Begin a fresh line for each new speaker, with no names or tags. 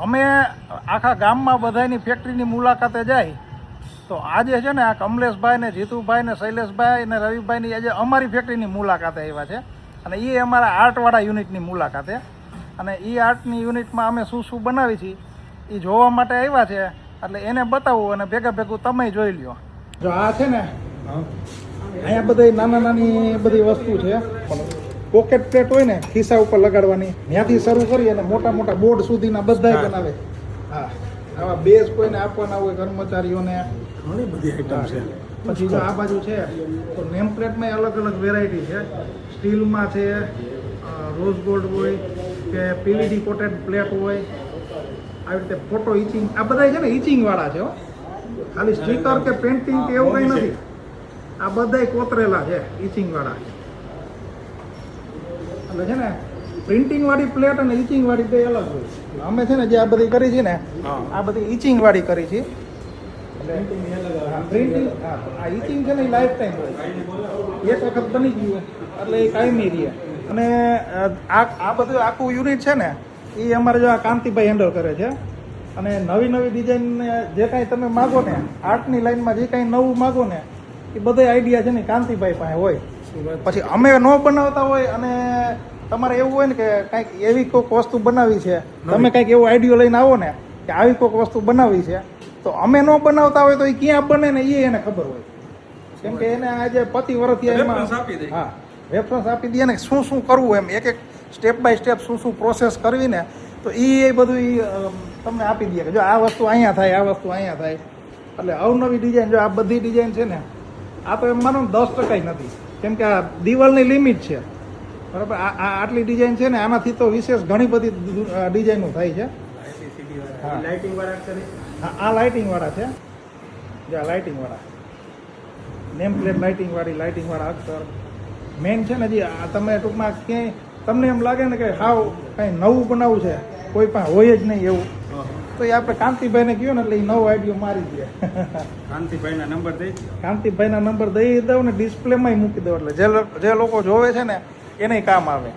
અમે આખા ગામમાં બધાની ફેક્ટરીની મુલાકાતે જાય તો આજે છે ને આ કમલેશભાઈ ને જીતુભાઈ ને શૈલેષભાઈ ને રવિભાઈની આજે અમારી ફેક્ટરીની મુલાકાતે આવ્યા છે અને એ અમારા આર્ટવાળા યુનિટની મુલાકાતે અને એ આર્ટની યુનિટમાં અમે શું શું બનાવી છીએ એ જોવા માટે આવ્યા છે એટલે એને બતાવવું અને ભેગું તમે જોઈ લ્યો. જો આ છે ને અહીંયા બધી નાની બધી વસ્તુ છે. પોકેટ પ્લેટ હોય ને ખિસ્સા ઉપર લગાડવાની ત્યાંથી શરૂ કરી અને મોટા બોર્ડ સુધીના બધા બનાવે. હા, આવા બેઝ કોઈને આપવાના હોય કર્મચારીઓને, ઘણી બધી આઈટમ છે. પછી જો આ બાજુ છે તો નેમ પ્લેટમાં અલગ વેરાયટી છે. સ્ટીલમાં છે, રોઝ ગોલ્ડ હોય કે પીવીડી કોટેડ પ્લેટ હોય, આવી રીતે ફોટો ઇચિંગ. આ બધા છે ને ઇચિંગ વાળા છે. ખાલી સ્ટીકર કે પેન્ટિંગ કે એવું કંઈ નથી. આ બધા કોતરેલા છે ઇચિંગ વાળા. એટલે છે ને પ્રિન્ટિંગ વાળી પ્લેટ અને ઇચિંગ વાળી બે અલગ હોય. અમે છે ને જે આ બધી કરી છે ને આ બધી ઇચિંગ વાળી કરી છે. પ્રિન્ટિંગ આ ઇચિંગ છે ને એ લાઈફ ટાઈમ હોય, એક વખત બની ગયું એટલે એ કાયમી રહે. અને આ બધું આખું યુનિટ છે ને એ અમારે જો આ કાંતિભાઈ હેન્ડલ કરે છે. અને નવી ડિઝાઇન જે કાંઈ તમે માગો ને આર્ટની લાઈનમાં જે કાંઈ નવું માગો ને એ બધા આઈડિયા છે ને કાંતિભાઈ પાસે હોય. પછી અમે ન બનાવતા હોય અને તમારે એવું હોય ને કે કંઈક એવી કોઈક વસ્તુ બનાવી છે, તમે કંઈક એવો આઈડિયો લઈને આવો ને કે આવી કોઈક વસ્તુ બનાવી છે તો અમે ન બનાવતા હોય તો એ ક્યાં બને ને એ એને ખબર હોય. કેમ કે એને આજે પતિ વર્ષથી એમાં હા રેફરન્સ આપી દે ને શું કરવું એમ એક સ્ટેપ બાય સ્ટેપ શું પ્રોસેસ કરવી ને તો એ બધું તમને આપી દે કે જો આ વસ્તુ અહીંયા થાય, આ વસ્તુ અહીંયા થાય. એટલે અવનવી ડિઝાઇન, જો આ બધી ડિઝાઇન છે ને આ તો એમ માનો 10% નથી. કેમ કે આ દિવાલની લિમિટ છે, બરાબર. આ આટલી ડિઝાઇન છે ને આનાથી તો વિશેષ ઘણી બધી ડિઝાઇનો થાય છે. હા, આ લાઇટિંગ વાળા છે. જે આ લાઇટિંગ વાળા નેમ પ્લેટ લાઇટિંગ વાળા અક્ષર મેઇન છે ને. જે તમે ટૂંકમાં ક્યાંય તમને એમ લાગે ને કે હાવ કંઈ નવું બનાવવું છે, કોઈ પણ હોય જ નહીં એવું, તો એ આપણે કાંતિભાઈને કહ્યું ને એટલે એ નવો આઈડિયો મારી દે. કાંતિભાઈના નંબર દઈ દઉં ને ડિસ્પ્લેમાં મૂકી દઉં એટલે જે લોકો જોવે છે ને એને કામ આવે.